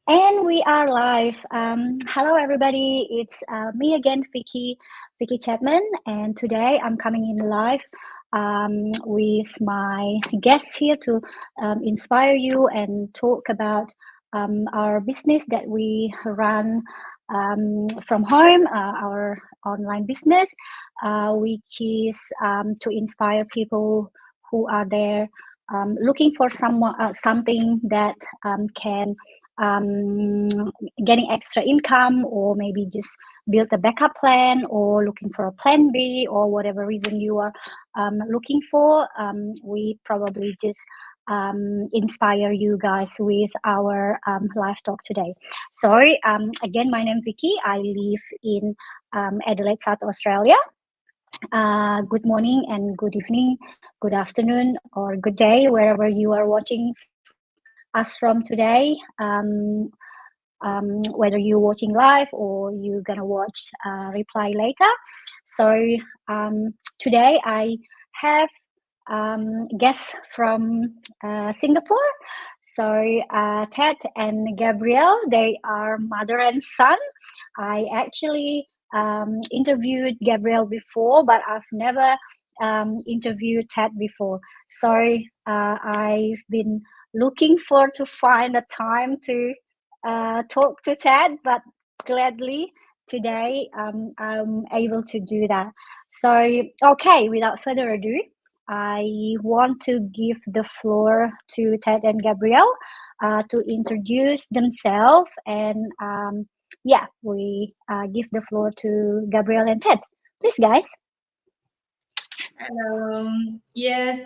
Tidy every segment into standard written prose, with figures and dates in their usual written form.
And we are live. Hello, everybody. It's me again, Vikki-Chapman, and today I'm coming in live with my guests here to inspire you and talk about our business that we run from home, our online business, which is to inspire people who are there looking for something that can getting extra income, or maybe just build a backup plan, or looking for a plan B, or whatever reason you are looking for. We probably just inspire you guys with our live talk today. So again, my name is Vikki. I live in Adelaide, South Australia. Good morning and good evening, good afternoon, or good day, wherever you are watching us from today. Whether you're watching live or you're gonna watch replay later. So today I have guests from Singapore. So Ted and Gabriel, they are mother and son. I actually interviewed Gabriel before, but I've never interviewed Ted before. So I've been looking for to find a time to talk to Ted, but gladly today I'm able to do that. So okay, without further ado, I want to give the floor to Ted and Gabriel to introduce themselves, and yeah, we give the floor to Gabriel and Ted. Please, guys. Yes.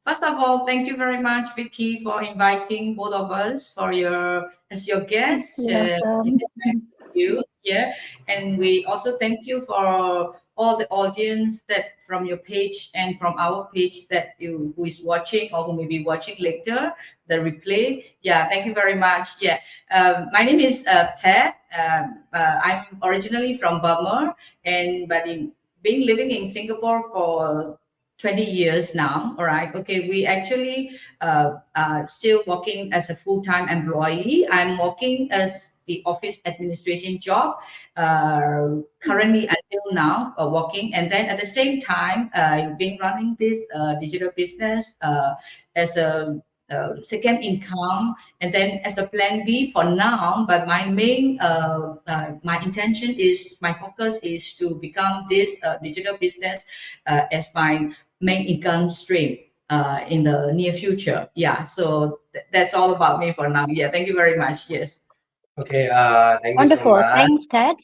First of all, thank you very much, Vikki, for inviting both of us for as your guests. Welcome. You, yeah, and we also thank you for all the audience that from your page and from our page that who is watching or who may be watching later the replay. Yeah, thank you very much. Yeah, my name is Ted. I'm originally from Burma, but been living in Singapore for 20 years now. All right. Okay. We actually still working as a full-time employee. I'm working as the office administration job currently until now working. And then at the same time, I've been running this digital business as a second income, and then as the plan B for now. But my intention is, my focus is to become this digital business as my main income stream in the near future. Yeah, so that's all about me for now. Yeah, thank you very much. Yes. Okay, thank you so Wonderful. much. Thanks, Ted.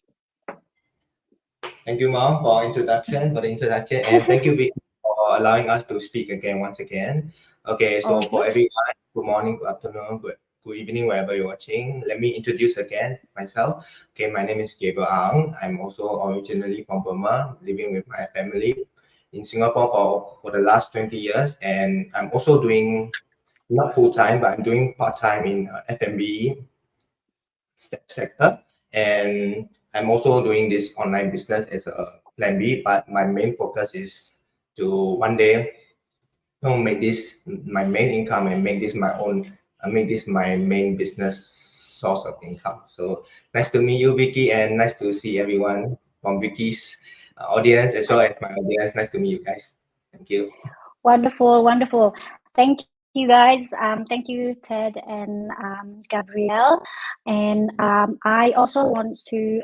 Thank you, Mom, for the introduction, and thank you, Vicky, for allowing us to speak once again. Okay, so for everyone, good morning, good afternoon, good evening, wherever you're watching. Let me introduce again myself. Okay, my name is Gabriel Ang. I'm also originally from Burma, living with my family in Singapore for the last 20 years, and I'm also doing not full time, but I'm doing part time in F&B sector, and I'm also doing this online business as a plan B, but my main focus is to one day make this my main income and make this my main business source of income. So nice to meet you, Vikki, and nice to see everyone from Vikki's audience as well as my audience. Nice to meet you guys. Thank you. Wonderful. Thank you, guys. Thank you, Ted and Gabrielle. And I also want to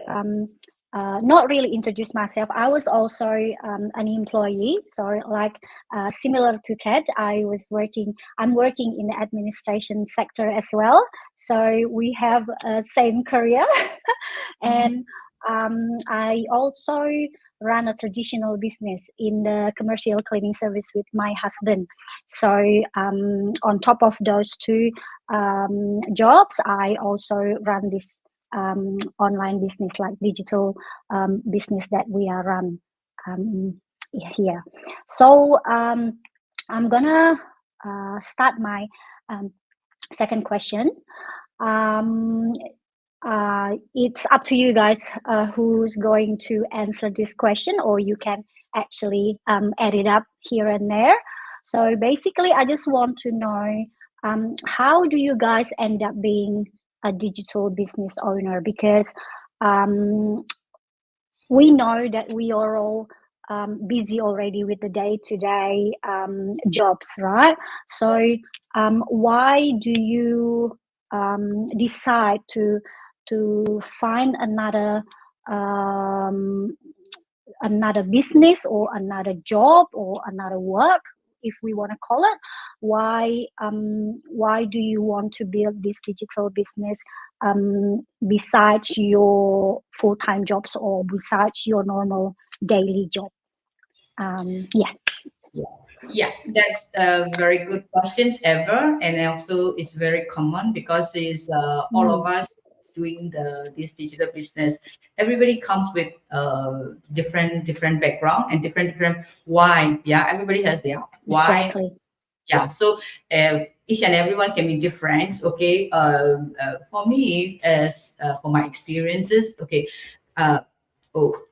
not really introduce myself. I was also an employee, so like similar to Ted, I'm working in the administration sector as well. So we have a same career, and I also run a traditional business in the commercial cleaning service with my husband. So on top of those two jobs, I also run this online business, like digital business that we are run here. So I'm gonna start my second question. It's up to you guys who's going to answer this question, or you can actually add it up here and there. So basically, I just want to know how do you guys end up being a digital business owner, because we know that we are all busy already with the day-to-day jobs, right? So why do you decide to find another business or another job or another work, if we want to call it? Why do you want to build this digital business besides your full-time jobs or besides your normal daily job? Yeah, that's a very good questions ever, and also it's very common because it's all of us doing this digital business. Everybody comes with different background and different why. Yeah, everybody has their why. Exactly. Yeah, so each and everyone can be different. Okay, for me, as for my experiences, okay.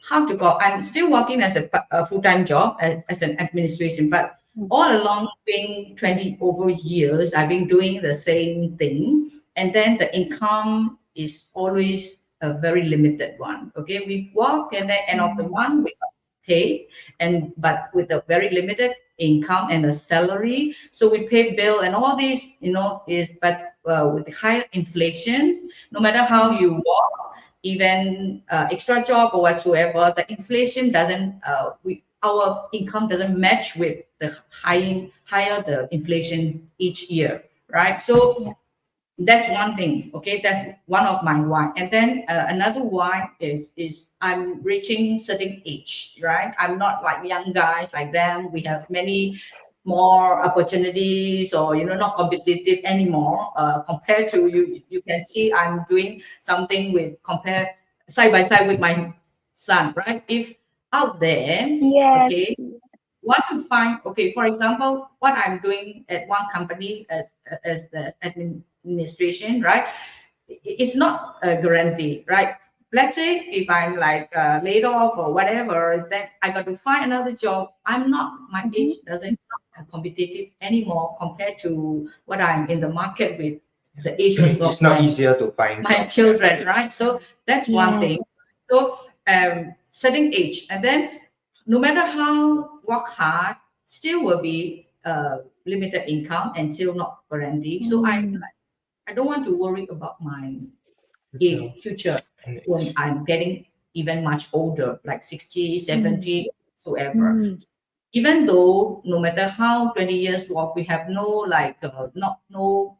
How to go? I'm still working as a full-time job as an administration, but all along being 20 over years, I've been doing the same thing, and then the income is always a very limited one. Okay, we work, and then end of the month we got paid, but with a very limited income and a salary, so we pay bill and all these, is but with the higher inflation, no matter how you work, even extra job or whatsoever, the inflation doesn't our income doesn't match with the higher the inflation each year, right? So that's one thing. Okay, that's one of my why. And then another why is I'm reaching certain age, right? I'm not like young guys like them. We have many more opportunities, or not competitive anymore compared to you. You can see I'm doing something with compare side by side with my son, right? If out there, Yes. okay, want to find, okay, for example, what I'm doing at one company as the administration, right? It's not a guarantee, right? Let's say if I'm like laid off or whatever, then I got to find another job. I'm not, my age doesn't competitive anymore compared to what I'm in the market with the age of It's not easier to find my jobs. children, right? So that's one thing. So setting age, and then no matter how work hard, still will be limited income and still not guaranteed. So I don't want to worry about my future when I'm getting even much older, like 60, 70, whatsoever. Even though no matter how 20 years work, we have no like no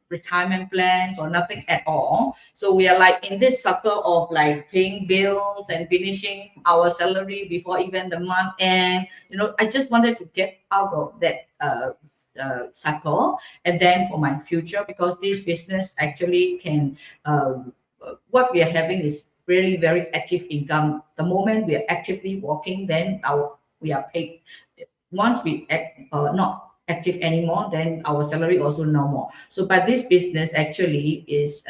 retirement plans or nothing at all. So we are like in this circle of like paying bills and finishing our salary before even the month end. I just wanted to get out of that cycle, and then for my future, because this business actually can what we are having is really very active income. The moment we are actively working, then we are paid. Once we not active anymore, then our salary also no more. So but this business actually is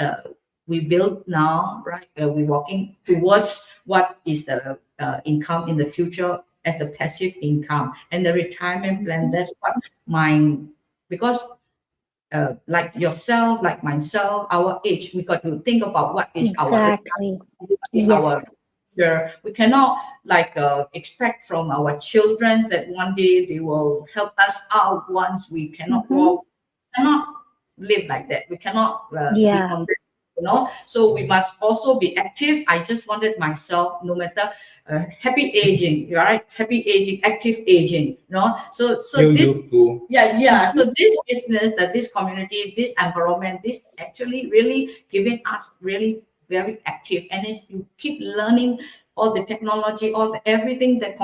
we build now, right? We're working towards what is the income in the future as a passive income, and the retirement plan. That's what mine, because like yourself, like myself, our age, we got to think about what is our our future. We cannot like expect from our children that one day they will help us out once we cannot walk. We cannot live like that. We cannot be on that. So we must also be active. I just wanted myself, no matter happy aging, right? Happy aging, active aging, so this so this business, that this community, this environment, this actually really giving us really very active, and it's, you keep learning all the technology, all the everything that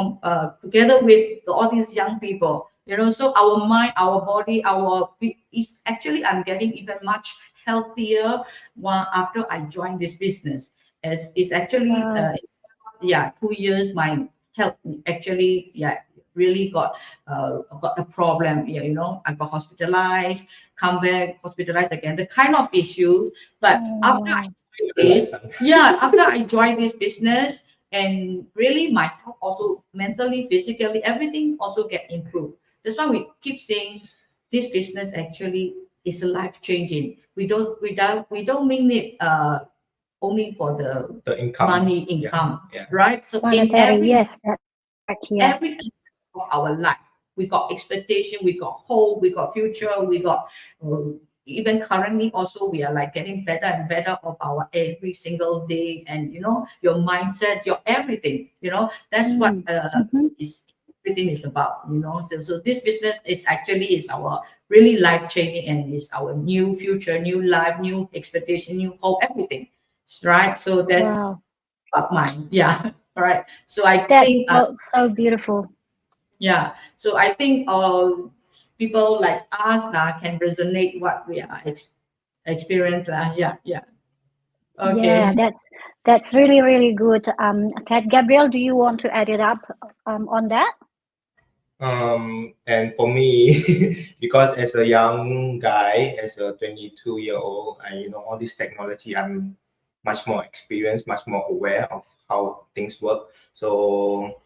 together with all these young people, so our mind, our body, is actually, I'm getting even much healthier after I joined this business, as it's actually 2 years my health actually really got a problem. I got hospitalized, come back, hospitalized again, the kind of issues. But after I joined this business, and really my health also, mentally, physically, everything also get improved. That's why we keep saying this business actually is life changing. We don't mean it only for The income. money income, Yeah. right? So in Monetary, yes, that's correct, yeah. every aspect of our life, we got expectation, we got hope, we got future, we got even currently also we are like getting better and better of our every single day, and you know, your mindset, your everything, you know, that's what is everything is about, you know. So this business is actually is our really life changing, and is our new future, new life, new expectation, new hope, everything, right? So that's Wow, about mine. Yeah. All right. So I that's think so beautiful. yeah. So I think people like us now can resonate what we are experience. Yeah. Yeah. Yeah, Okay. that's really, really good. Ted, Gabriel, do you want to add it up on that? And for me, because as a young guy, as a 22-year-old, I all this technology, I'm much more experienced, much more aware of how things work. So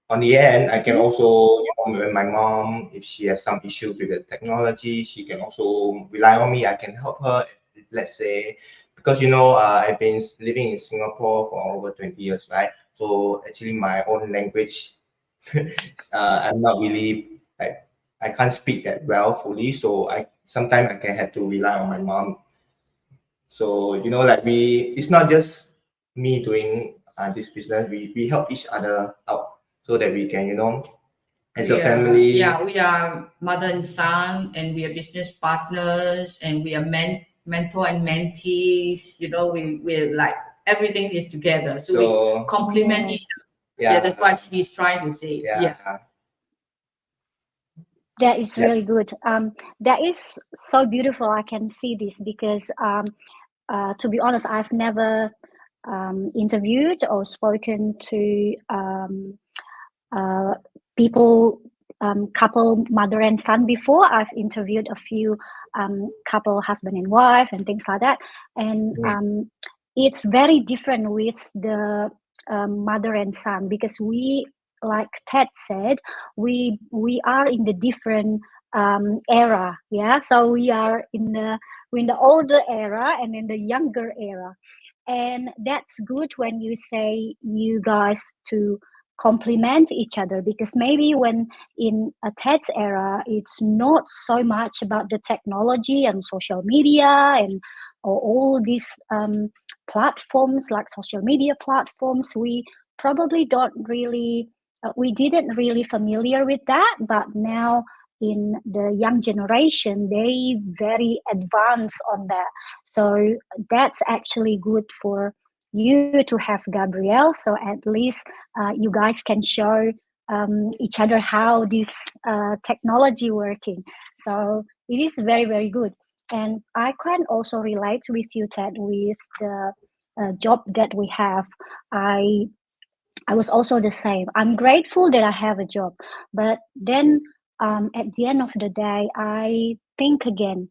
on the end, I can also, when my mom, if she has some issues with the technology, she can also rely on me. I can help her, let's say, because I've been living in Singapore for over 20 years, right? So actually, my own language, I'm not really like I can't speak that well fully. So I sometimes I can have to rely on my mom. So like it's not just me doing this business. We help each other out so that we can as a family. Yeah, we are mother and son, and we are business partners, and we are mentor and mentees. You know, we're like everything is together. So we complement each other. Yeah, that's what he's trying to say. Yeah. That is really good. That is so beautiful. I can see this because, to be honest, I've never interviewed or spoken to people, couple mother and son before. I've interviewed a few couple husband and wife and things like that, and it's very different with the mother and son, because we, like Ted said, we are in the different era. Yeah, so we are in the older era and in the younger era, and that's good when you say you guys to complement each other, because maybe when in a Ted's era, it's not so much about the technology and social media and or all these platforms like social media platforms. We probably don't really we didn't really familiar with that, but now in the young generation, they very advanced on that. So that's actually good for you to have Gabrielle. So at least you guys can show each other how this technology working. So it is very, very good. And I can also relate with you, Ted, with the job that we have. I was also the same. I'm grateful that I have a job, but then at the end of the day, I think again.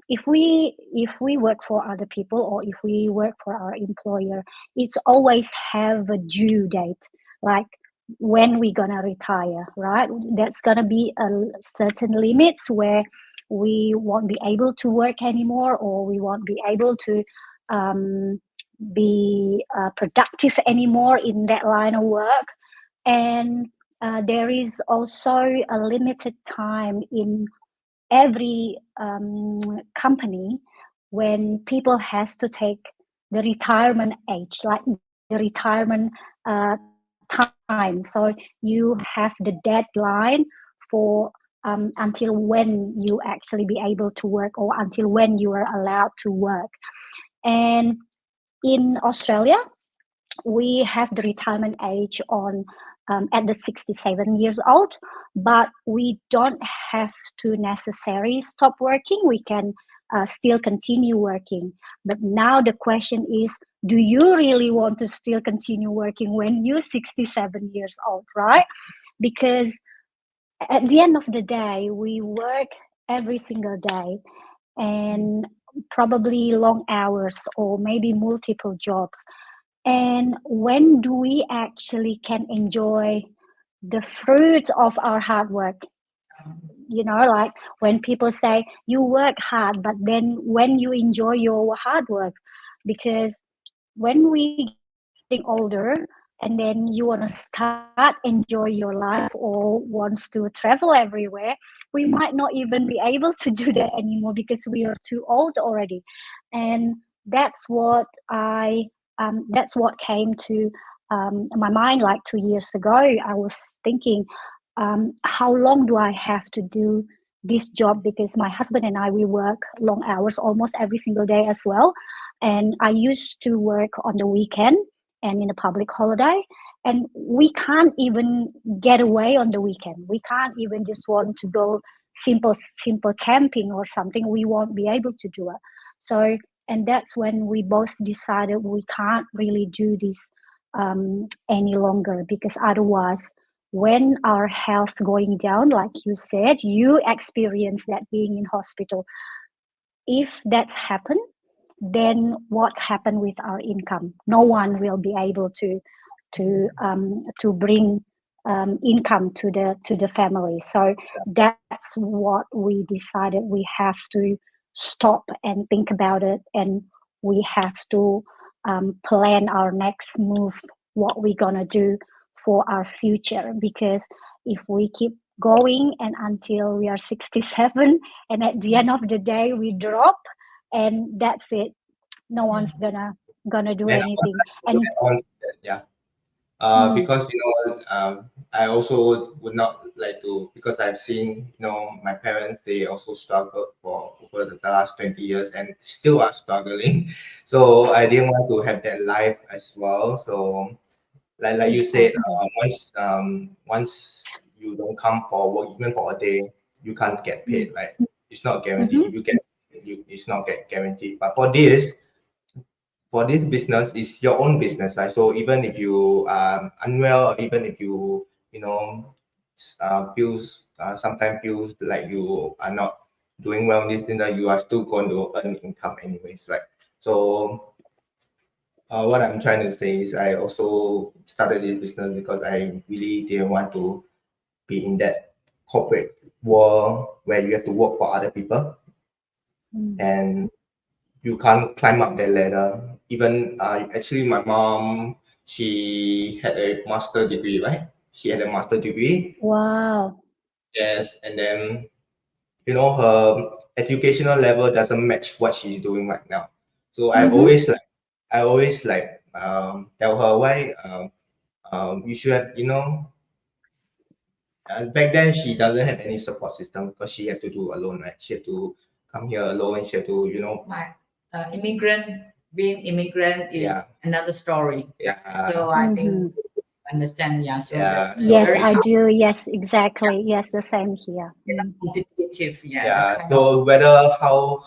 If we work for other people, or if we work for our employer, it's always have a due date, like when we're gonna retire, right? That's gonna be a certain limits where we won't be able to work anymore, or we won't be able to be productive anymore in that line of work. And there is also a limited time in every company when people has to take the retirement age, like the retirement time. So you have the deadline for until when you actually be able to work, or until when you are allowed to work. And in Australia, we have the retirement age on at the 67 years old, but we don't have to necessarily stop working. We can still continue working. But now the question is, do you really want to still continue working when you're 67 years old, right? Because at the end of the day, we work every single day, and probably long hours or maybe multiple jobs. And when do we actually can enjoy the fruit of our hard work? you know, like when people say you work hard, but then when you enjoy your hard work, because when we getting older and then you want to start enjoy your life or wants to travel everywhere, we might not even be able to do that anymore because we are too old already. And that's what that's what came to my mind like 2 years ago. I was thinking, how long do I have to do this job? Because my husband and I, we work long hours almost every single day as well. And I used to work on the weekend and in a public holiday. And we can't even get away on the weekend. We can't even just want to go simple camping or something. We won't be able to do it. So, and that's when we both decided we can't really do this any longer, because otherwise, when our health going down, like you said, you experience that being in hospital. If that's happened, then what happened with our income? No one will be able to bring income to the family. So that's what we decided. We have to stop and think about it, and we have to plan our next move, what we're gonna do for our future. Because if we keep going and until we are 67, and at the end of the day we drop, and that's it, no one's gonna do Then anything. And yeah. mm, Because I also would not like to, because I've seen my parents, they also struggled for over the last 20 years and still are struggling. So I didn't want to have that life as well. So like you said, exactly. once you don't come for work even for a day, you can't get Mm, paid. Like it's not guaranteed. mhm, If you get, it's not get guaranteed. But for this business, is your own business, right? So even if you unwell, or even if you know feels sometimes feels like you are not doing well in this business, you are still going to earn income anyways, right? So what I'm trying to say is I also started this business because I really didn't want to be in that corporate world where you have to work for other people mm. and you can't climb up the ladder. Even actually, my mom, she had a master degree, right? She had a master degree, Wow. yes, and then her educational level doesn't match what she's doing right now. So Mm-hmm. I always like tell her why you should have, back then she doesn't have any support system because she had to do alone, right? She had to come here alone. She had to, My immigrant, being immigrant is yeah, another story. yeah, So I Mm-hmm. think understand, yeah. So yeah. that's Yes, very So I hard, do. Yes, exactly. Yes, the same here. Mm. competitive, yeah, that yeah. kind of. So whether how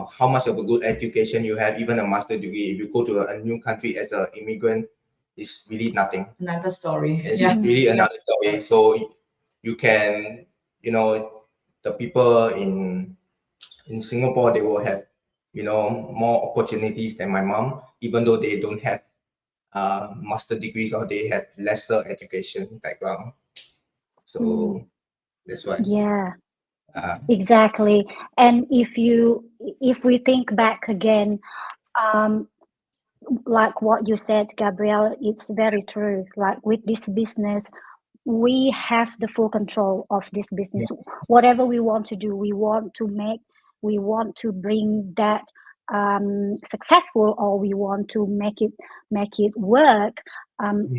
how much of a good education you have, even a master degree, if you go to a new country as an immigrant, it's really nothing. Another story. It's Yeah. Mm-hmm. really another story. So you can, the people in Singapore, they will have, more opportunities than my mom, even though they don't have master degrees or they have lesser education background. Mm. So that's why. Yeah, Uh, exactly. And if we think back again, um, like what you said, Gabrielle, it's very true. Like with this business, we have the full control of this business. Whatever we want to do, we want to bring that successful, or we want to make it work,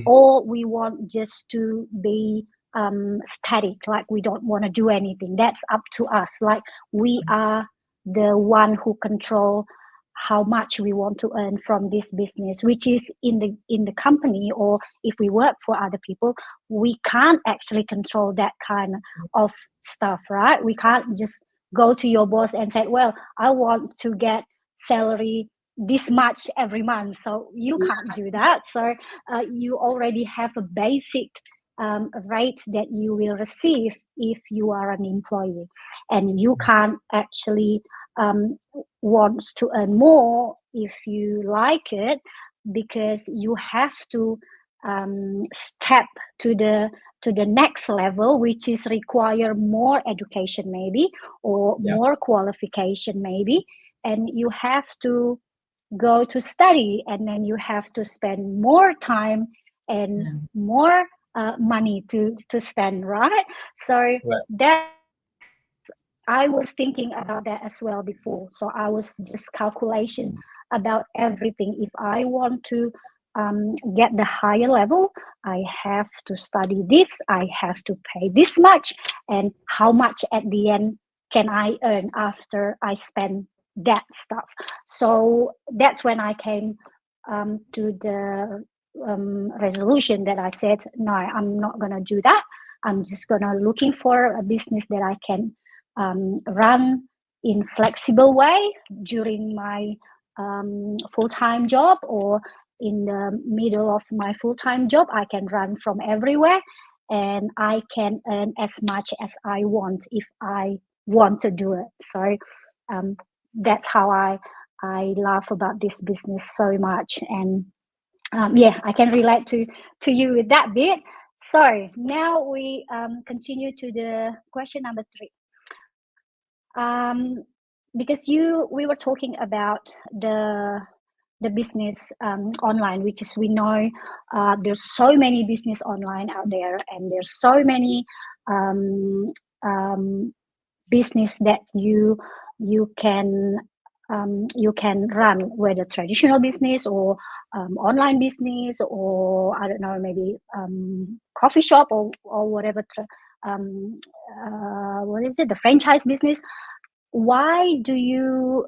or we want just to be static, like we don't want to do anything. That's up to us. Like we are the one who control how much we want to earn from this business, which is in the company, or if we work for other people, we can't actually control that kind of stuff, right? We can't just go to your boss and say, well, I want to get salary this much every month. So you can't do that. So you already have a basic rate that you will receive if you are an employee, and you can't actually want to earn more if you like it, because you have to step to the next level, which is require more education maybe, or more qualification maybe, and you have to go to study, and then you have to spend more time and more money to spend, right? So that I was thinking about that as well before. So I was just calculation about everything. If I want to get the higher level, I have to study this, I have to pay this much, and how much at the end can I earn after I spend that stuff. So that's when I came to the resolution that I said, no, I'm not gonna do that. I'm just gonna looking for a business that I can run in flexible way during my full-time job, or in the middle of my full-time job. I can run from everywhere, and I can earn as much as I want if I want to do it. So that's how I love about this business so much. And yeah, I can relate to you with that bit. So now we continue to the question number 3. Because we were talking about the business online, which is, we know there's so many business online out there, and there's so many business that you can run, whether traditional business or online business, or I don't know, maybe coffee shop, or whatever. What is it? The franchise business. Why do you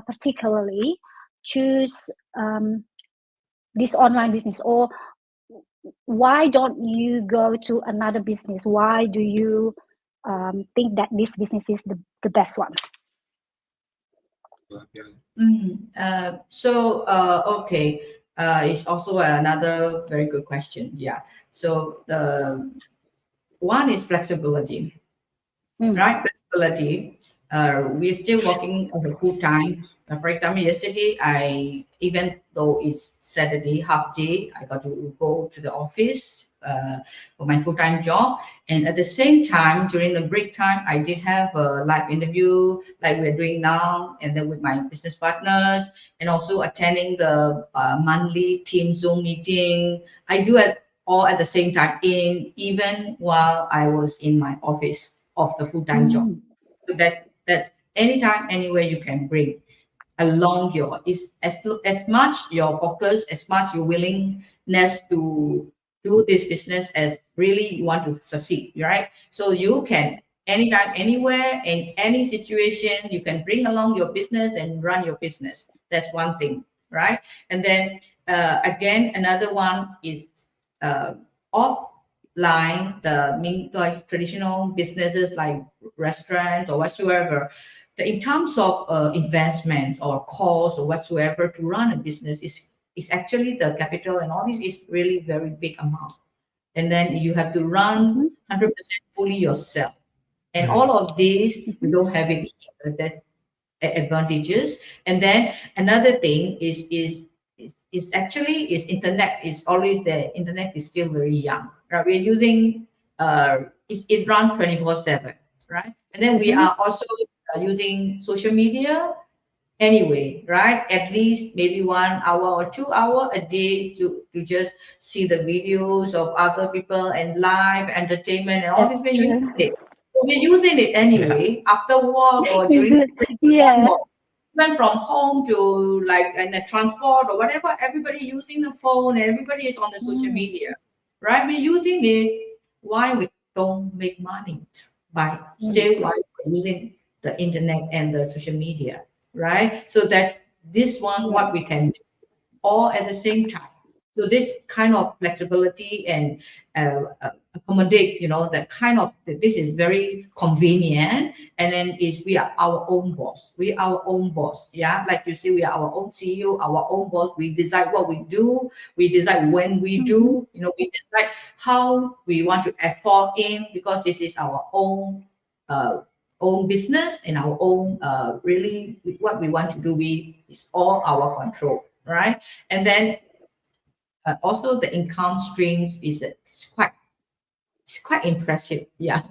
particularly choose this online business, or why don't you go to another business? Why do you think that this business is the best one? Okay, it's also another very good question. Yeah. So the one is flexibility, right? Flexibility. We're still working on the full time. For example, yesterday, even though it's Saturday half day, I got to go to the office for my full time job, and at the same time, during the break time, I did have a live interview like we're doing now, and then with my business partners, and also attending the monthly team Zoom meeting. I do it all at the same time, even while I was in my office of the full time job. So that's anytime, anywhere you can bring along your is as much your focus, as much your willingness to do this business as really you want to succeed, right? So you can anytime, anywhere, in any situation, you can bring along your business and run your business. That's one thing, right? And then again, another one is offline, like traditional businesses like restaurants or whatsoever. In terms of investments or costs or whatsoever to run a business is actually the capital, and all this is really very big amount. And then you have to run 100% fully yourself. And all of these, you don't have it here. That's advantages. And then another thing is actually is internet is always there. Internet is still very young, right? We're using it runs 24/7, right? And then we are also using social media anyway, right? At least maybe 1 hour or 2 hour a day to just see the videos of other people and live entertainment and all this. We're using it. So we're using it anyway after work or during the break. Went from home to like in a transport or whatever. Everybody using the phone and everybody is on the social media, right? We're using it. Why we don't make money by still while we're using the internet and the social media, right? So that's this one what we can do all at the same time. So this kind of flexibility and accommodate, that kind of this is very convenient. And then we are our own boss. We are our own boss. Yeah, like you see, we are our own CEO, our own boss. We decide what we do. We decide when we do. We decide how we want to effort in, because this is our own business and our own really what we want to do. It's all our control, right? And then also the income streams is it's quite impressive. Yeah,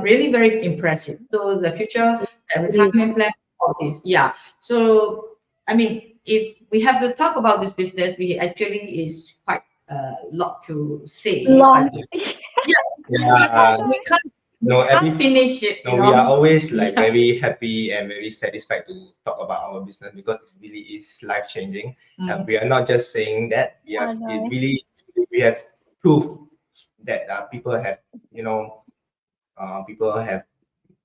really very impressive. So the future, the It is. retirement plan, all this. Yeah. So I mean, if we have to talk about this business, we actually is quite a lot to say, Long. but yeah, Yeah. we can't No, we can't finish it. no, we are always like Yeah. very happy and very satisfied to talk about our business because it really is life changing. We are not just saying that. I It know. really we have proof that people have people have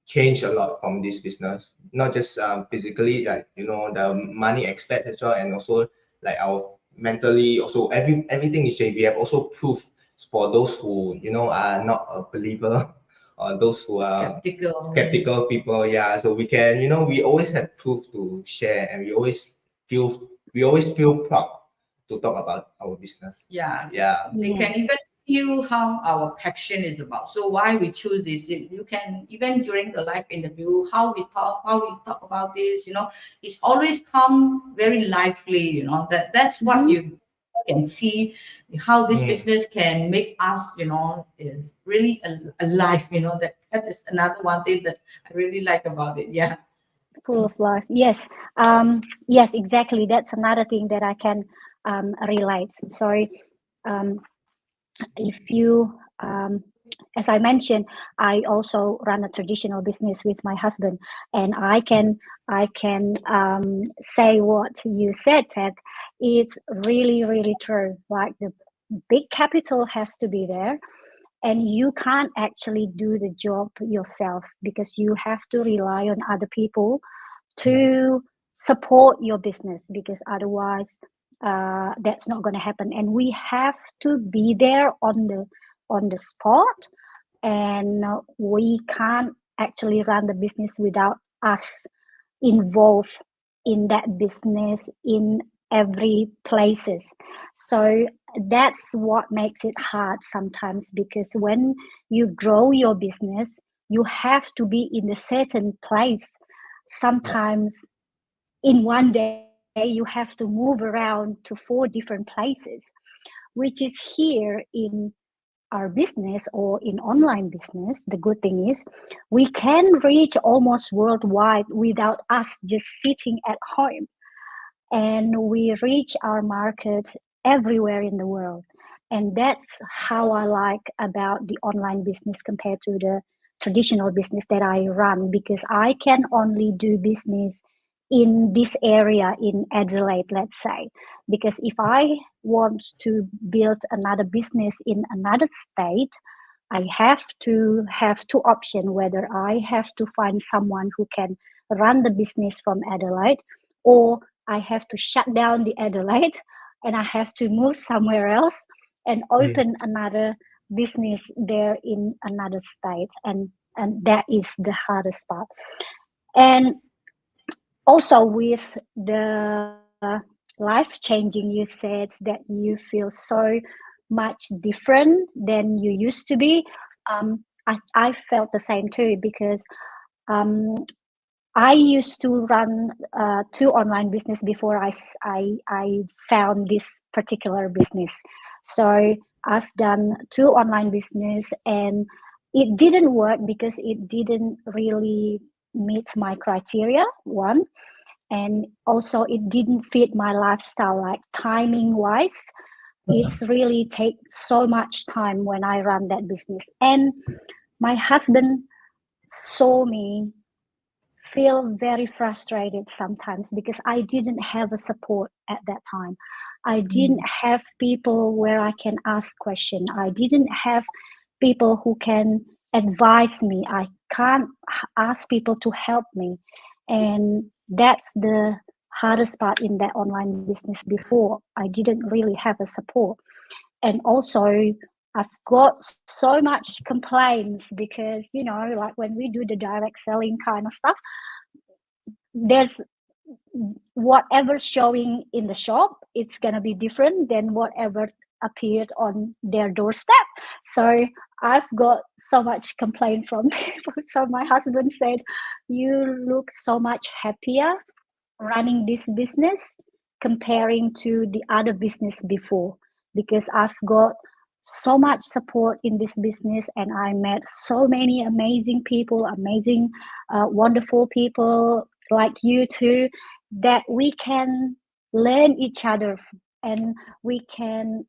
changed a lot from this business. Not just physically, like the money aspect as well, and also like our mentally. Also, everything is changed. We have also proof for those who are not a believer or those who are skeptical people. Yeah, so we can we always have proof to share, and we always feel proud to talk about our business. Yeah. Yeah. They Yeah. can even feel how our passion is about. So why we choose this, you can even during the live interview, how we talk about this, it's always come very lively, that's what you can see how this business can make us, is really alive, that is another one thing that I really like about it. Yeah. Full of life. Yes. Yes, exactly. That's another thing that I can relate. So um, if you as I mentioned, I also run a traditional business with my husband, and I can say what you said, Ted. It's really really true. Like the big capital has to be there, and you can't actually do the job yourself because you have to rely on other people to support your business, because otherwise that's not going to happen. And we have to be there on the spot, and we can't actually run the business without us involved in that business in every places. So that's what makes it hard sometimes, because when you grow your business, you have to be in a certain place. Sometimes in one day you have to move around to 4 different places, which is here in our business or in online business. The good thing is we can reach almost worldwide without us just sitting at home, and we reach our markets everywhere in the world. And that's how I like about the online business compared to the traditional business that I run, because I can only do business in this area in Adelaide, let's say. Because if I want to build another business in another state, I have to have 2 options, whether I have to find someone who can run the business from Adelaide, or I have to shut down the Adelaide and I have to move somewhere else and open another business there in another state. And that is the hardest part. And also with the life changing, you said that you feel so much different than you used to be. I felt the same too, because um, I used to run 2 online business before I found this particular business. So I've done 2 online business, and it didn't work because it didn't really meet my criteria, one, and also it didn't fit my lifestyle, like timing wise. It's really take so much time when I run that business. And my husband saw me feel very frustrated sometimes because I didn't have a support at that time. I didn't have people where I can ask questions. I didn't have people who can advise me. I can't ask people to help me. And that's the hardest part in that online business before. I didn't really have a support. And also I've got so much complaints because, like when we do the direct selling kind of stuff, there's whatever's showing in the shop, it's going to be different than whatever appeared on their doorstep. So I've got so much complaint from people. So my husband said, you look so much happier running this business comparing to the other business before. because I've got so much support in this business, and I met so many amazing people, amazing, wonderful people like you too, that we can learn each other, and we can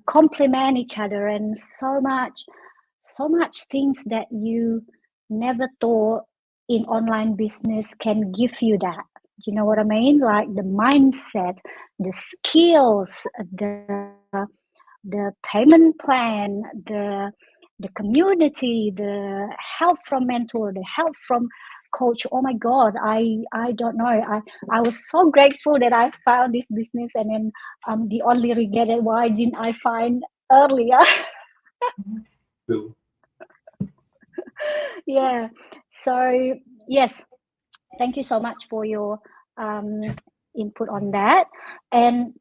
complement each other, and so much things that you never thought in online business can give you that. Do you know what I mean? Like the mindset, the skills, the payment plan, the community, the help from mentor, the help from coach. Oh my God, I don't know. I was so grateful that I found this business, and then the only regret is, why didn't I find earlier? True. Yeah. So yes, thank you so much for your input on that. And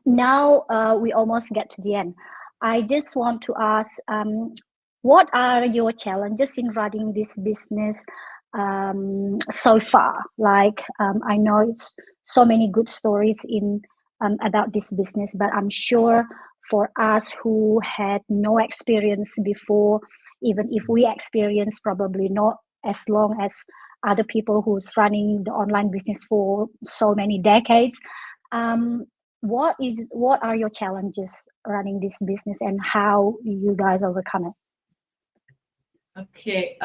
now we almost get to the end. I just want to ask, what are your challenges in running this business so far? Like, I know it's so many good stories in about this business, but I'm sure for us who had no experience before, even if we experienced probably not as long as other people who's running the online business for so many decades, what are your challenges running this business, and how you guys overcome it? Okay.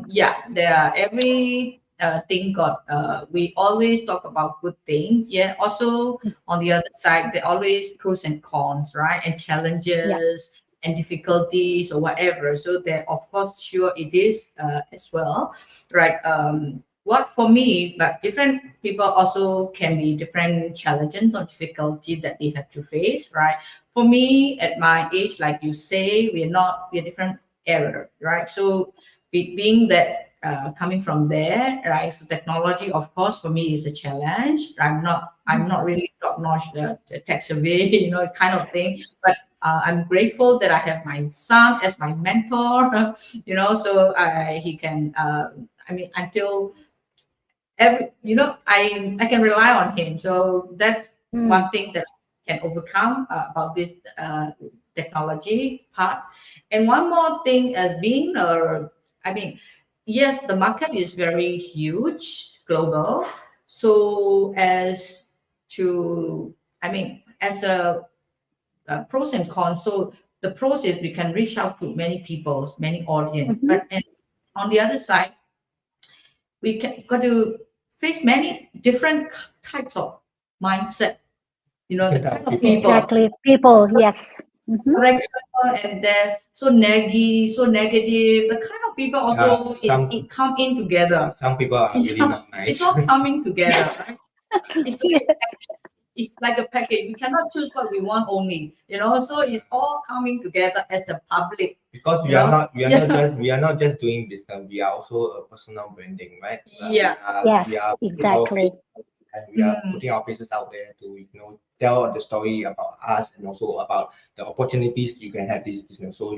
Yeah. There are every thing got. We always talk about good things. Yeah. Also, on the other side, there are always pros and cons, right? And challenges and difficulties or whatever. So there, of course, sure it is as well, right? What for me, but different people also can be different challenges or difficulty that they have to face, right? For me, at my age, like you say, we're different era, right? So being that coming from there, right? So technology, of course, for me is a challenge. I'm not really top notch the tech survey, kind of thing. But I'm grateful that I have my son as my mentor, so he can. Until I can rely on him. So that's one thing that I can overcome about this technology part. And one more thing, as being yes, the market is very huge, global. So as a pros and cons. So the pros is we can reach out to many people, many audience. But and on the other side, we got to face many different types of mindset. The kind of people. Exactly, people. Yes. And they're so naggy, so negative. The kind of people also it come in together. Some people are really not nice. It's all coming together, right? It's like a package. We cannot choose what we want only, So it's all coming together as a public. Because we are not just doing business. We are also a personal branding, right? Yeah. We are exactly. And we are putting our faces out there to tell the story about us, and also about the opportunities you can have this business. So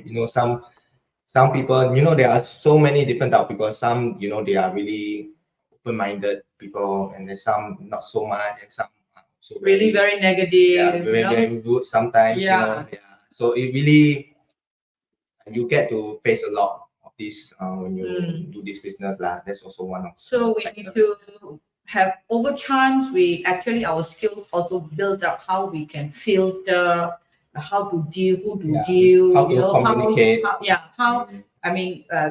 some people, there are so many different type of people. Some they are really open-minded people, and there's some not so much, and some so really very negative. Very good sometimes. So it really, you get to face a lot of this when you do this business lah. That's also one of. So we need to have over chance. We actually our skills also build up how we can filter, how to deal, who to deal, how to communicate.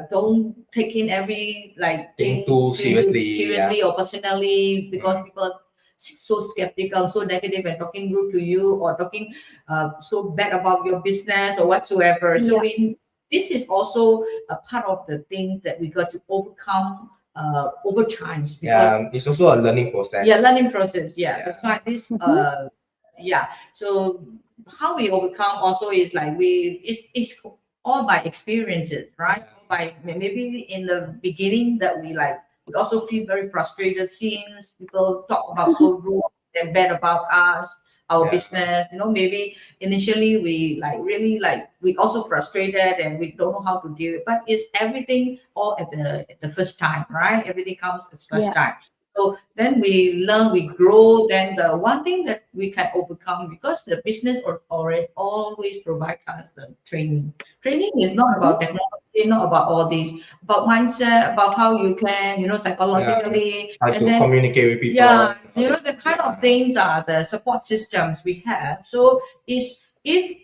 Don't take in every thing too seriously or personally, because people so skeptical, so negative, and talking rude to you, or talking so bad about your business or whatsoever. So this is also a part of the things that we got to overcome over time. It's also a learning process. Learning process. That's why this. So how we overcome also is it's all by experiences, right? By maybe in the beginning that we also feel very frustrated seeing people talk about so rude and bad about us, our business. Maybe initially we we also frustrated and we don't know how to deal with. But it's everything all at the first time, right? Everything comes as first time. So then we learn, we grow. Then the one thing that we can overcome, because the business already always provide us the training. Training is not about technology, not about all these, about mindset, about how you can, psychologically, how and to then communicate with people. yeah, the kind of things are the support systems we have. So is if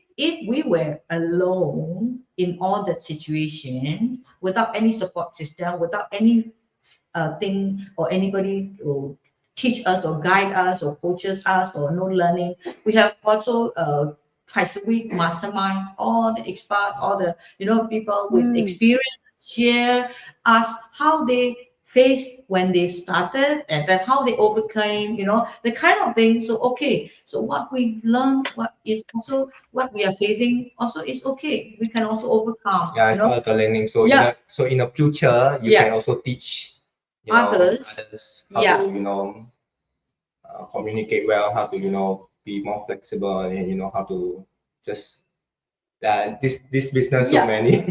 we were alone in all that situations without any support system, without any thing or anybody to teach us or guide us or coaches us or no learning. We have also twice a week masterminds, all the experts, all the people with experience share us how they faced when they started and then how they overcame, the kind of thing. So okay, so what we've learned, what is also what we are facing also is okay. We can also overcome. Yeah, it's part of the learning. So so in the future, you can also teach others how to communicate well, how to be more flexible, and how to just this business so many.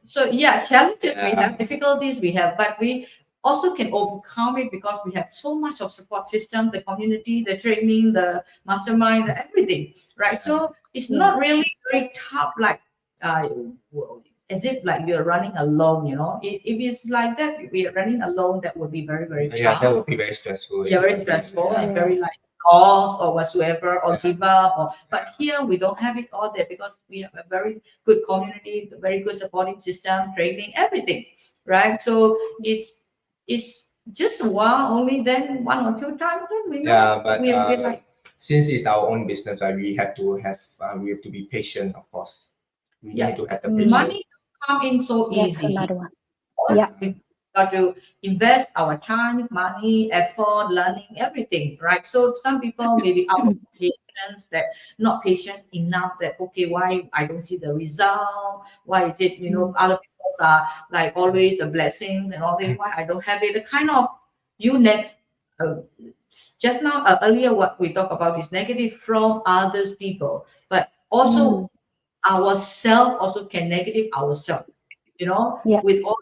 Challenges we have, difficulties we have, but we also can overcome it because we have so much of support system, the community, the training, the mastermind, the everything, right? So it's not really very tough, like as if like you're running alone, if it's like that, we are running alone, that would be very, very tough. Yeah, that would be very stressful. Yeah, very stressful and very like lost or whatsoever or give up. But here we don't have it all there because we have a very good community, a very good supporting system, training, everything, right? So it's just a while only, then 1 or 2 times, then we know. Yeah, but we're like, since it's our own business, we have to be patient, of course. We need to have the patience. money come in so That's easy. another one. We got to invest our time, money, effort, learning, everything, right? So some people maybe out of patience, that not patient enough, that okay, why I don't see the result? Why is it, other people are like always the blessings and all this, why I don't have it? The kind of just now earlier what we talked about is negative from others people, but also ourselves also can negative ourselves, with all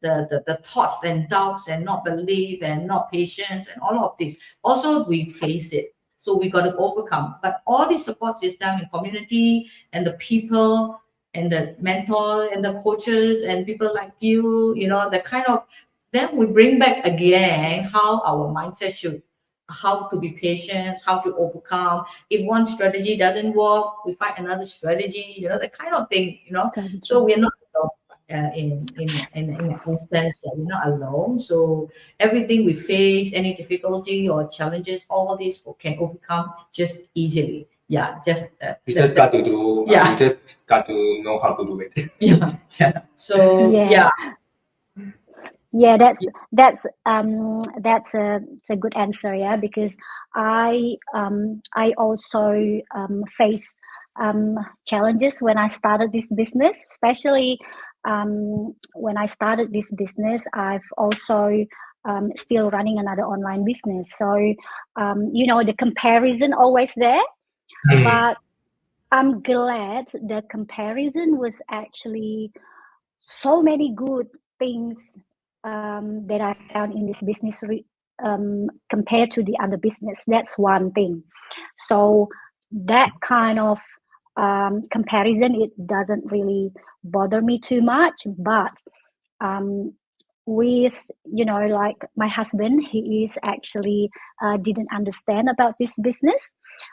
the thoughts and doubts and not belief and not patience and all of this. Also, we face it. So we got to overcome. But all the support system and community and the people and the mentor and the coaches and people like you, the kind of, then we bring back again how our mindset should, how to be patient, how to overcome. If one strategy doesn't work, we find another strategy, the kind of thing, So we're not alone. In a sense that we're not alone. So everything we face, any difficulty or challenges, all these can overcome just easily. Yeah, just you just got to do. You just got to know how to do it. Yeah. So that's a good answer, because I also faced challenges when I started this business, especially when I started this business. I've also still running another online business, so the comparison always there. But I'm glad the comparison was actually so many good things that I found in this business compared to the other business. That's one thing. So that kind of comparison, it doesn't really bother me too much. But with like my husband, he is actually didn't understand about this business.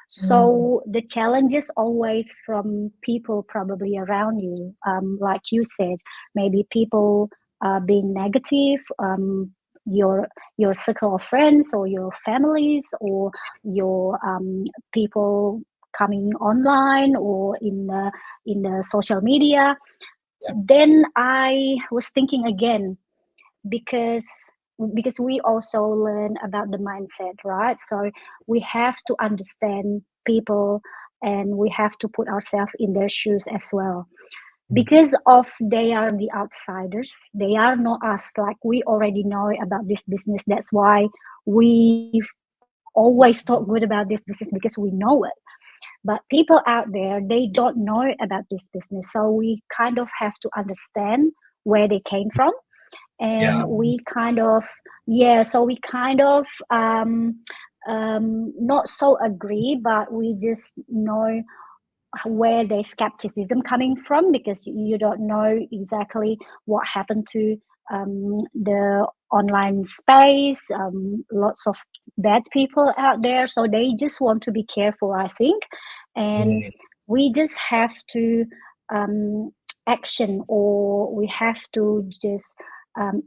So the challenges always from people probably around you, like you said, maybe people being negative, your circle of friends or your families or your people coming online or in the social media. Then I was thinking again, because we also learn about the mindset, right? So we have to understand people and we have to put ourselves in their shoes as well, because of they are the outsiders, they are not us. Like, we already know about this business, that's why we always talk good about this business, because we know it. But people out there, they don't know about this business, so we kind of have to understand where they came from. and we kind of not so agree, but we just know where their skepticism coming from, because you don't know exactly what happened to the online space. Lots of bad people out there, so they just want to be careful, I think. And we just have to action, or we have to just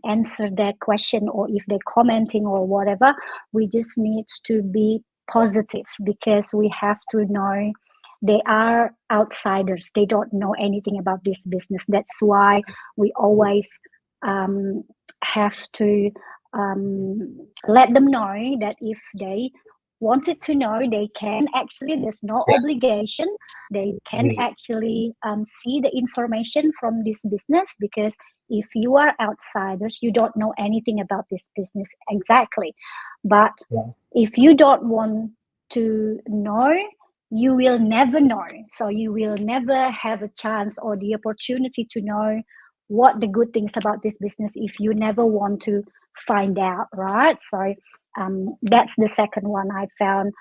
answer their question, or if they're commenting or whatever, we just need to be positive, because we have to know they are outsiders. They don't know anything about this business. That's why we always have to let them know that if they wanted to know, they can actually, there's no obligation. They can actually see the information from this business, because if you are outsiders, you don't know anything about this business exactly. But if you don't want to know, you will never know. So you will never have a chance or the opportunity to know what the good things about this business if you never want to find out, right? So that's the second one I found,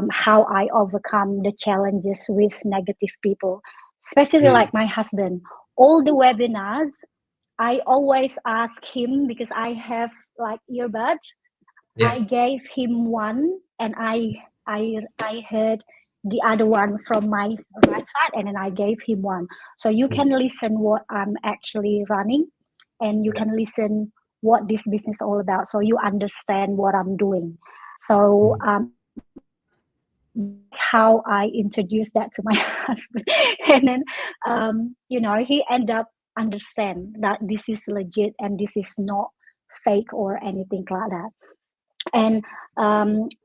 how I overcome the challenges with negative people, especially like my husband. All the webinars, I always ask him, because I have like earbuds. I gave him one, and I heard the other one from my right side, and then I gave him one. So you can listen what I'm actually running, and you can listen what this business is all about, so you understand what I'm doing. So that's how I introduced that to my husband. And then he ended up understand that this is legit and this is not fake or anything like that. And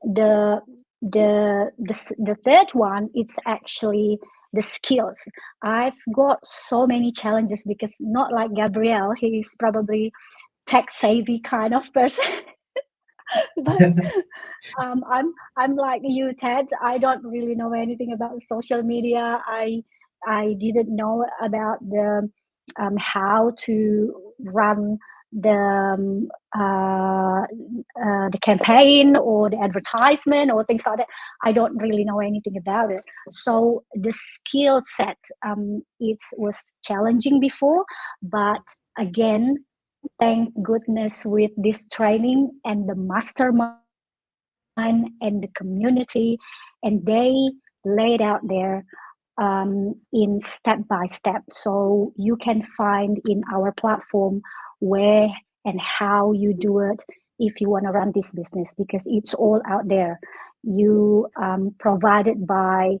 the third one, it's actually the skills. I've got so many challenges, because not like Gabriel, he's probably tech savvy kind of person. But I'm like you, Ted. I don't really know anything about social media. I didn't know about the how to run the campaign or the advertisement or things like that. I don't really know anything about it. So the skill set, it was challenging before, but again, thank goodness with this training and the mastermind and the community, and they laid out there in step by step. So you can find in our platform where and how you do it if you want to run this business, because it's all out there. You provided by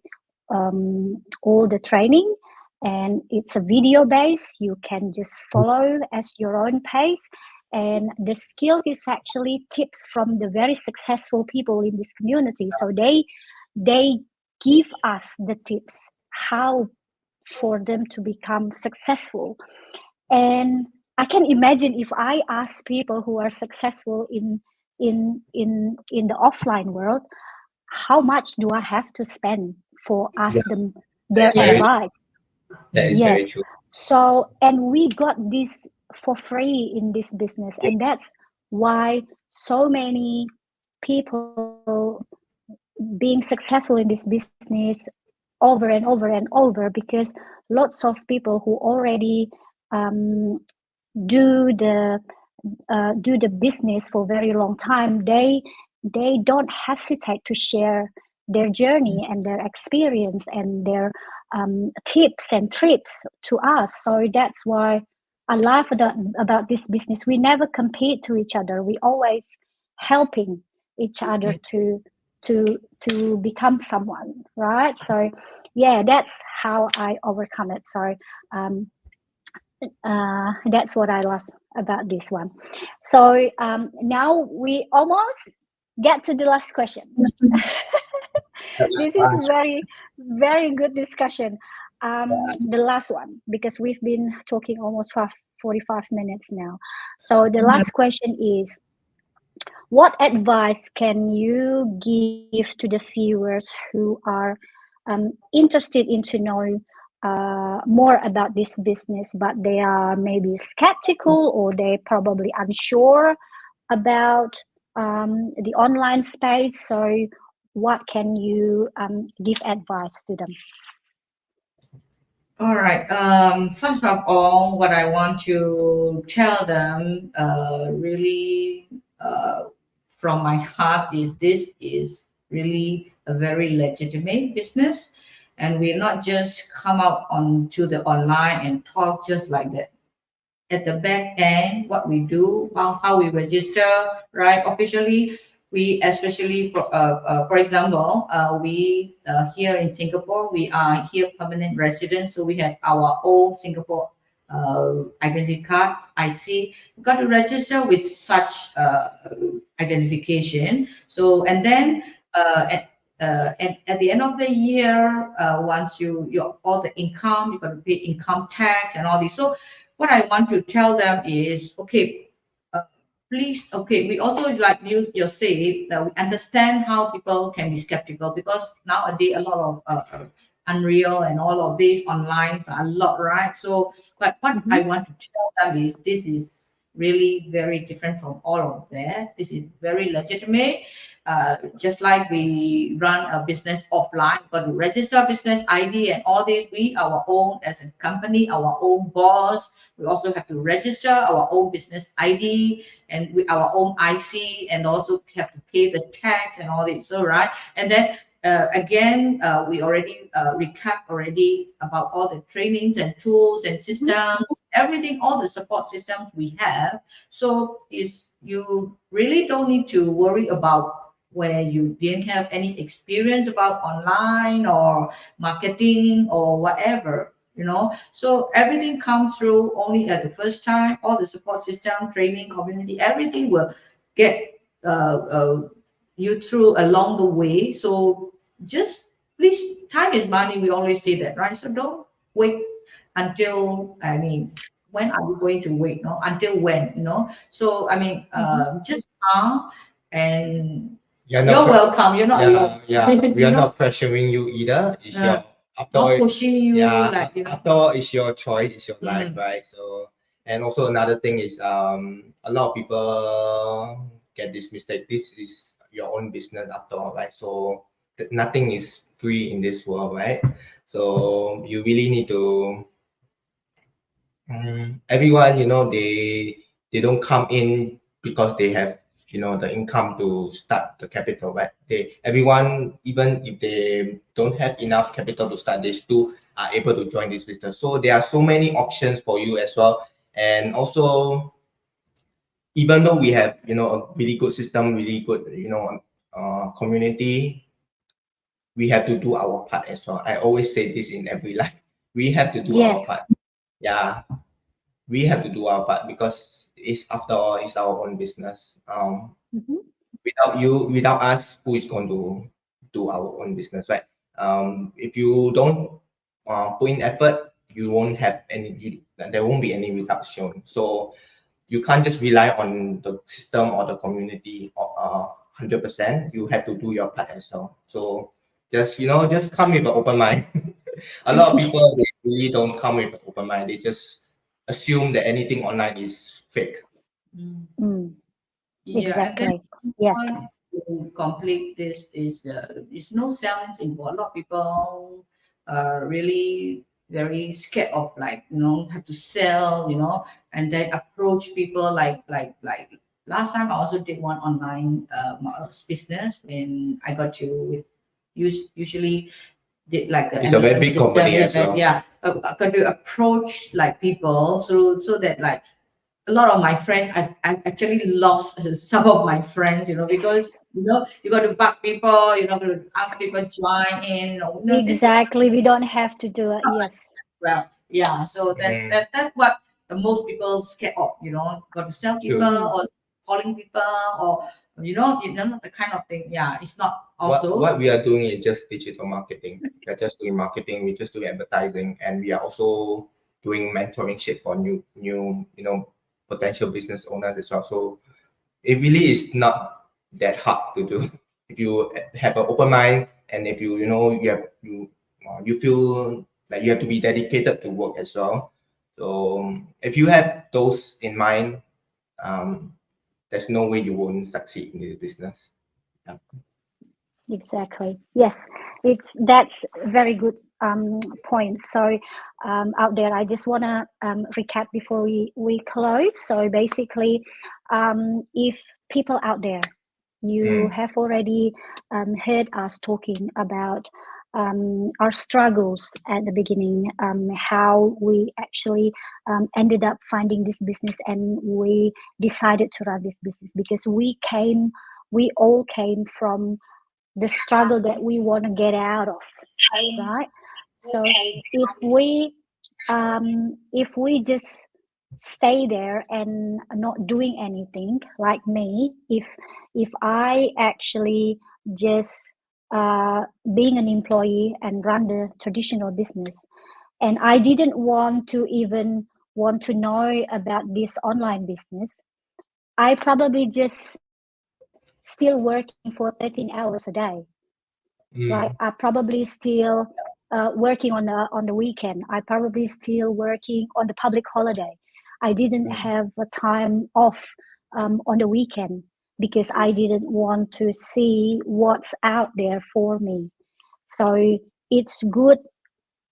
all the training, and it's a video base. You can just follow as your own pace. And the skill is actually tips from the very successful people in this community. So they give us the tips how for them to become successful. And I can imagine if I ask people who are successful in the offline world, how much do I have to spend for ask them their advice? That is very true. So, and we got this for free in this business, and that's why so many people being successful in this business over and over and over, because lots of people who already do the business for a very long time, they don't hesitate to share their journey and their experience and their tips and tricks to us. So that's why I love about this business. We never compete to each other. We always helping each other to become someone, right? So yeah, that's how I overcome it. So that's what I love about this one. So now we almost get to the last question. This is very, very good discussion. The last one, because we've been talking almost 45 minutes now. So the last question is, what advice can you give to the viewers who are interested in to know more about this business, but they are maybe skeptical or they're probably unsure about the online space. So what can you give advice to them? All right. First of all, what I want to tell them, really, from my heart, is this is really a very legitimate business, and we're not just come out onto the online and talk just like that. At the back end, what we do, how we register, right? Officially, we especially for example, we here in Singapore, we are here permanent residents, so we have our own Singapore identity card, IC. We got to register with such identification. So and then at the end of the year, once your all the income, you got to pay income tax and all this. So what I want to tell them is, okay, please, okay, we also, like you say, that we understand how people can be skeptical, because nowadays a lot of unreal and all of these online are a lot, right? So, but what I want to tell them is this is really very different from all of that. This is very legitimate. Just like we run a business offline, but to register business ID and all this, we our own as a company, our own boss. We also have to register our own business ID and with our own IC, and also have to pay the tax and all this. So right, and then again, we already recap already about all the trainings and tools and systems, everything, all the support systems we have. So is you really don't need to worry about where you didn't have any experience about online or marketing or whatever, so everything comes through only at the first time. All the support system, training, community, everything will get you through along the way. So just please, time is money, we always say that, right? So don't wait until, I mean, when are we going to wait, no? Until when, so I mean, just come, and you're welcome. You're not we are not pressuring you either. It's your after not pushing you, after all, it's your choice, it's your life, right? So, and also another thing is a lot of people get this mistake. This is your own business after all, right? So nothing is free in this world, right? So you really need to everyone, they don't come in because they have the income to start the capital, right? Everyone, even if they don't have enough capital to start, they still are able to join this business. So there are so many options for you as well. And also, even though we have a really good system, really good community, we have to do our part as well. I always say this in every life. We have to do our part. Yeah, we have to do our part, because it's, after all, it's our own business. Without us, who is going to do our own business, right? If you don't put in effort, you won't have any. There won't be any results shown. So you can't just rely on the system or the community 100%. You have to do your part as well. So just come with an open mind. A lot of people, they really don't come with an open mind. They just assume that anything online is fake. Exactly. Yes. To complete this is no sellings involved. A lot of people are really very scared of, like, have to sell, and then approach people like last time I also did one online business when I got to usually did like it's a very big company as well. I got to approach like people, so that like a lot of my friends, I actually lost some of my friends, because you got to bug people, to ask people to join in. Exactly, we don't have to do it. Yes. Well, yeah. So that's what the most people scared of. Got to sell people or calling people or the kind of thing. Yeah, it's not also what we are doing is just digital marketing. We're just doing marketing. We just do advertising, and we are also doing mentorship for new potential business owners as well. So it really is not that hard to do if you have an open mind, and if you feel like you have to be dedicated to work as well. So if you have those in mind, there's no way you won't succeed in this business. Yeah. Exactly. Yes, that's very good point. So out there, I just want to recap before we close. So basically, if people out there, you have already heard us talking about our struggles at the beginning, how we actually ended up finding this business, and we decided to run this business because we all came from the struggle that we want to get out of, right? So if we just stay there and not doing anything, like me, if I actually just being an employee and run the traditional business, and I didn't want to know about this online business, I probably just still working for 13 hours a day, right? I probably still working on the weekend. I probably still working on the public holiday. I didn't have a time off on the weekend because I didn't want to see what's out there for me. So it's good,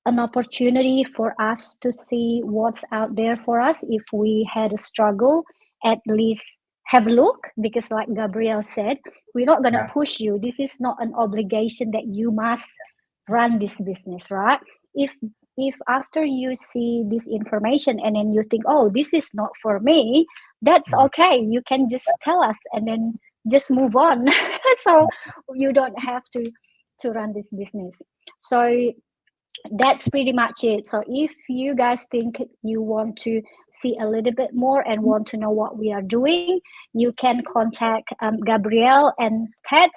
an opportunity for us to see what's out there for us. If we had a struggle, at least have a look, because like Gabriel said, we're not going to push you. This is not an obligation that you must run this business, right? If after you see this information and then you think, oh, this is not for me, that's okay. You can just tell us and then just move on. So you don't have to run this business. So that's pretty much it. So if you guys think you want to see a little bit more and want to know what we are doing, you can contact Gabriel and Ted.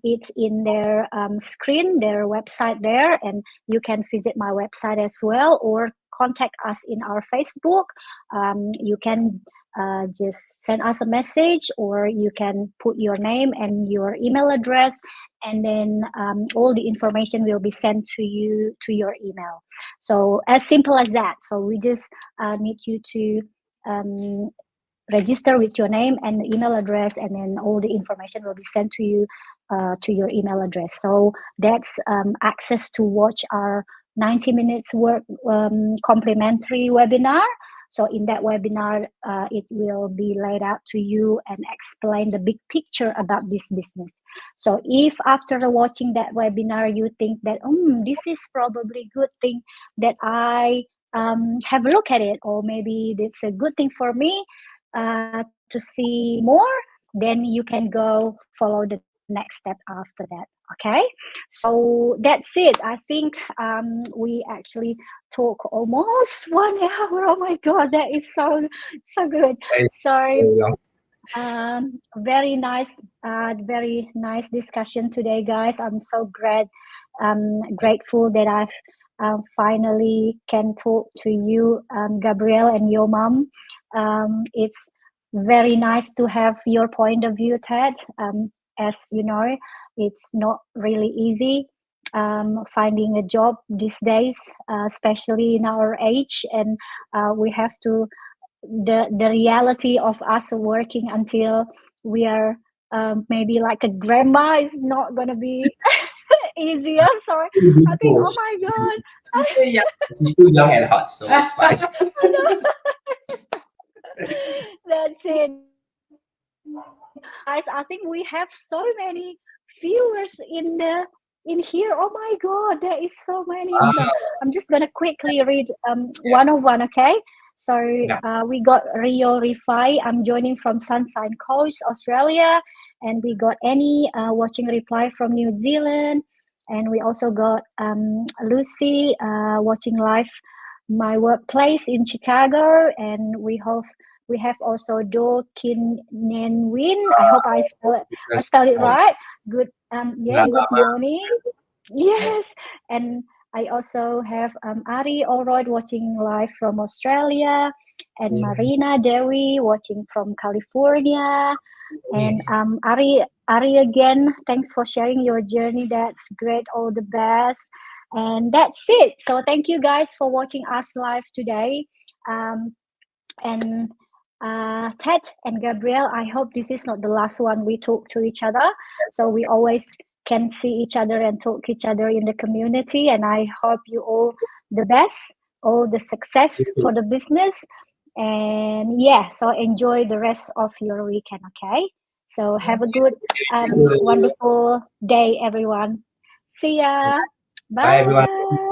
It's in their screen, their website there, and you can visit my website as well, or contact us in our Facebook. You can just send us a message, or you can put your name and your email address, and then all the information will be sent to you to your email. So as simple as that. So we just need you to register with your name and the email address, and then all the information will be sent to you to your email address. So that's access to watch our 90 minutes work complimentary webinar. So in that webinar, it will be laid out to you and explain the big picture about this business. So if after watching that webinar, you think that, this is probably a good thing that I have a look at it, or maybe it's a good thing for me to see more, then you can go follow the next step after that. Okay, so that's it. I think we actually talk almost 1 hour. Oh my god, that is so good. So very nice discussion today, guys. I'm so grateful that I've finally can talk to you, Gabriel, and your mom. It's very nice to have your point of view, Ted. As you know, it's not really easy finding a job these days, especially in our age, and we have to the reality of us working until we are maybe like a grandma is not gonna be easier. So I think, oh my god, She's still young and hot, so it's fine. That's it. Guys, I think we have so many viewers in here. Oh my god, there is so many of them. I'm just gonna quickly read one of one, okay? So we got Rio Rifai. I'm joining from Sunshine Coast, Australia, and we got Annie watching reply from New Zealand, and we also got Lucy watching live my workplace in Chicago, and we have also Do Kin Nen Win. I hope I spelled it right. Good good morning. Yes, and I also have Ari Allroyd watching live from Australia, and Marina Dewi watching from California, and Ari again. Thanks for sharing your journey. That's great. All the best. And that's it. So thank you guys for watching us live today. And Ted and Gabriel, I hope this is not the last one we talk to each other. So we always can see each other and talk each other in the community. And I hope you all the best, all the success for the business. And yeah, so enjoy the rest of your weekend, okay? So have a good, wonderful day, everyone. See ya. Bye, everyone.